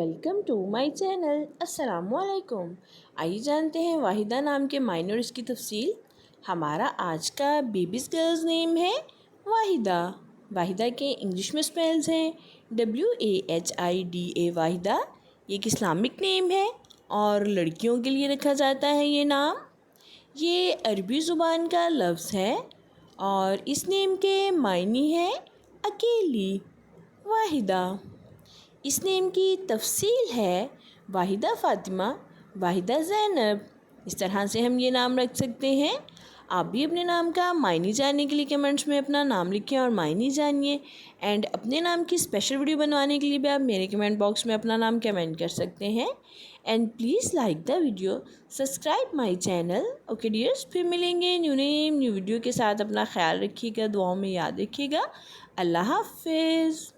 Welcome to my channel. अस्सलामुअलैकुम। आइए जानते हैं वाहिदा नाम के मायने और इसकी तफसील। हमारा आज का बेबीज़ गर्ल्स नेम है वाहिदा। वाहिदा के इंग्लिश में स्पेल्स हैं WAHIDA वाहिदा। ये एक इस्लामिक नेम है और लड़कियों के लिए रखा जाता है ये नाम। ये अरबी ज़ुबान का लफ्ज़ है और इस नेम के मायने हैं अकेली, वाहिदा। इस नेम की तफसील है वाहिदा फ़ातिमा, वाहिदा ज़ैनब। इस तरह से हम ये नाम रख सकते हैं। आप भी अपने नाम का मायने जानने के लिए कमेंट्स में अपना नाम लिखें और मायने जानिए। एंड अपने नाम की स्पेशल वीडियो बनवाने के लिए भी आप मेरे कमेंट बॉक्स में अपना नाम कमेंट कर सकते हैं। And please like the video, subscribe my channel. Okay dears, फिर मिलेंगे न्यू नेम न्यू वीडियो के साथ। अपना ख्याल रखिएगा, दुआओं में याद रखिएगा। अल्लाह हाफिज़।